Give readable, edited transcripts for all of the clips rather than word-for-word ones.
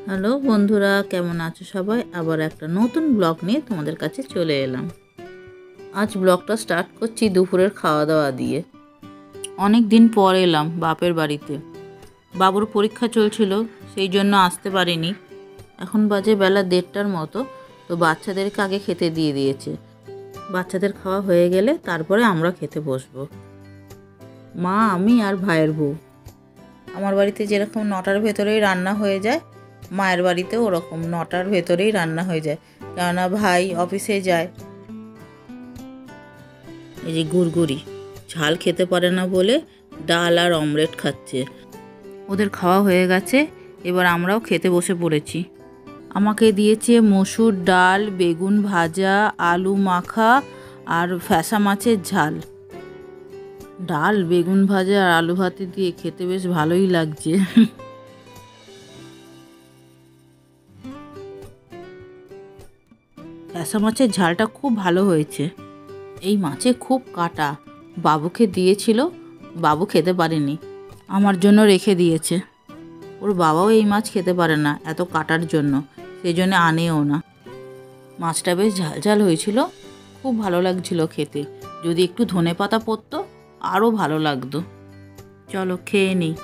Hello বন্ধুরা, কেমন আছো সবাই? আবার একটা নতুন ব্লগ নিয়ে তোমাদের কাছে চলে এলাম। আজ ব্লগটা স্টার্ট করছি দুপুরের খাওয়া দাওয়া দিয়ে। অনেক দিন পর এলাম বাপের বাড়িতে। বাবুর পরীক্ষা চলছিল, সেই জন্য আসতে পারিনি। এখন বাজে বেলা 1:30টার মতো। তো বাচ্চাদেরকে আগে খেতে দিয়ে দিয়েছে। বাচ্চাদের খাওয়া হয়ে গেলে তারপরে আমরা খেতে বসবো। মা, আমি আর ভাইয়ের বউ। আমার বাড়িতে যেরকম 9টার ভেতরেই রান্না হয়ে যায়, মায়ের বাড়িতেও ওরকম 9টার ভেতরেই রান্না হয়ে যায়, কেননা ভাই অফিসে যায়। এই যে গুড়গুড়ি ঝাল খেতে পারে না বলে ডাল আর অমলেট খাচ্ছে। ওদের খাওয়া হয়ে গেছে, এবার আমরাও খেতে বসে পড়েছি। আমাকে দিয়েছে মসুর ডাল, বেগুন ভাজা, আলু মাখা আর ফ্যাসা মাছের ঝাল। ডাল, বেগুন ভাজা আর আলু ভাতে দিয়ে খেতে বেশ ভালোই লাগছে। ফ্যাসা মাছের ঝালটা খুব ভালো হয়েছে। এই মাছে খুব কাঁটা। বাবুকে দিয়েছিল, বাবু খেতে পারেনি, আমার জন্য রেখে দিয়েছে। ওর বাবাও এই মাছ খেতে পারে না এত কাঁটার জন্য, সেই জন্য আনেও না। মাছটা বেশ ঝাল ঝাল হয়েছিল, খুব ভালো লাগছিল খেতে। যদি একটু ধনেপাতা পড়তো আরও ভালো লাগতো। চলো খেয়ে নিই।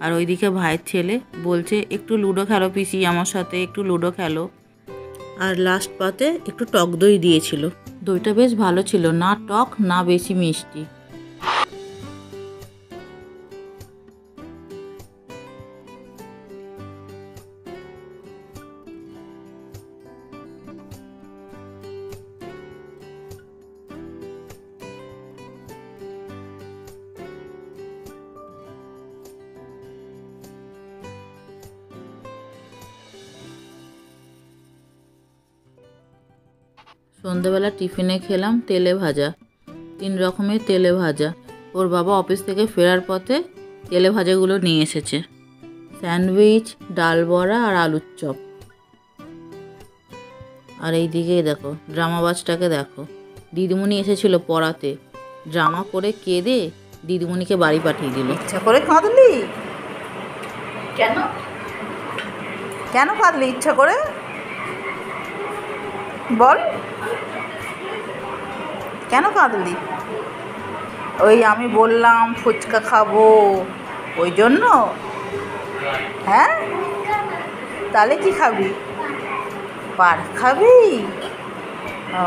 আর ওইদিকে ভাইয়ের ছেলে বলছে একটু লুডো খেলো পিসি, আমার সাথে একটু লুডো খেলো। আর লাস্ট পাতে একটু টক দই দিয়েছিল। দইটা বেশ ভালো ছিল, না টক না বেশি মিষ্টি। সন্ধ্যাবেলা টিফিনে খেলাম তেলে ভাজা, 3 রকমের তেলে ভাজা। ওর বাবা অফিস থেকে ফেরার পথে তেলে ভাজাগুলো নিয়ে এসেছে। স্যান্ডউইচ, ডাল বড়া আর আলুর চপ। আর এই দিকেই দেখো ড্রামাবাজটাকে দেখো, দিদিমণি এসেছিল পড়াতে, ড্রামা করে কেঁদে দিদিমণিকে বাড়ি পাঠিয়ে দিল। ইচ্ছা করে কাঁদলি? কেন কেন কাঁদলি ইচ্ছা করে বল? কেন কাঁদলি? ওই আমি বললাম ফুচকা খাবো ওই জন্য? হ্যাঁ, তাহলে কি খাবি? পার খাবি? ও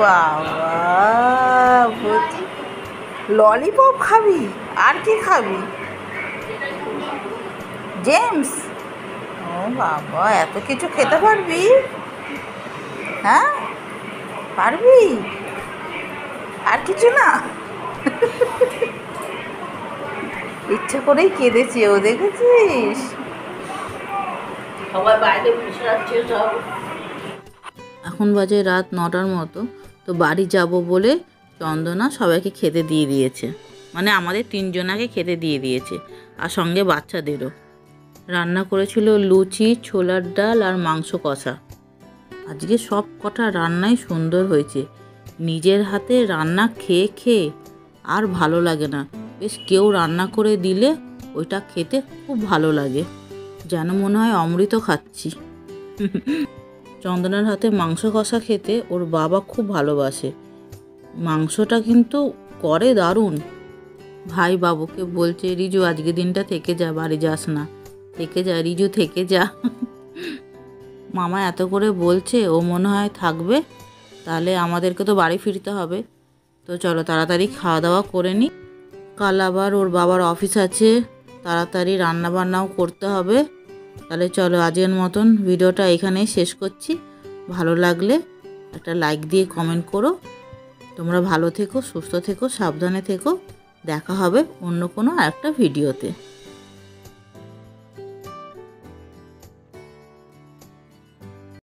বাবা, ললিপপ খাবি? আর কি খাবি? জেমস? ও বাবা, এত কিছু খেতে পারবি? হ্যাঁ পারবি? আর কিছু না? ইচ্ছা করেই কেঁদেছে ও, দেখেছিস? সবাই বাইরে বসে আছে সব। এখন বাজে রাত 9টার মতো। তো বাড়ি যাব বলে চন্দনা সবাইকে খেতে দিয়ে দিয়েছে, মানে আমাদের 3 জনাকে খেতে দিয়ে দিয়েছে, আর সঙ্গে বাচ্চাদেরও। রান্না করেছিল লুচি, ছোলার ডাল আর মাংস কষা। আজকে সব কটা রান্নাই সুন্দর হয়েছে। নিজের হাতে রান্না খেয়ে খেয়ে আর ভালো লাগে না, বেশ কেউ রান্না করে দিলে ওইটা খেতে খুব ভালো লাগে, যেন মনে হয় অমৃত খাচ্ছি। চন্দনার হাতে মাংস কষা খেতে ওর বাবা খুব ভালোবাসে। মাংসটা কিন্তু করে দারুণ। ভাই বাবুকে বলছে, রিজু আজকে দিনটা থেকে যা, বাড়ি যাস না, থেকে যা রিজু, থেকে যা। মামা এত করে বলছে, ও মনে হয় থাকবে, তাহলে আমাদেরকে তো বাড়ি ফিরতে হবে। তো চলো তাড়াতাড়ি খাওয়া দাওয়া করে নিই, কাল আবার ওর বাবার অফিস আছে, তাড়াতাড়ি রান্না বান্নাও করতে হবে। তাহলে চলো আজকের মতন ভিডিওটা এখানেই শেষ করছি। ভালো লাগলে একটা লাইক দিয়ে কমেন্ট করো। তোমরা ভালো থেকো, সুস্থ থেকো, সাবধানে থেকো। দেখা হবে অন্য কোনো আরেকটা ভিডিওতে।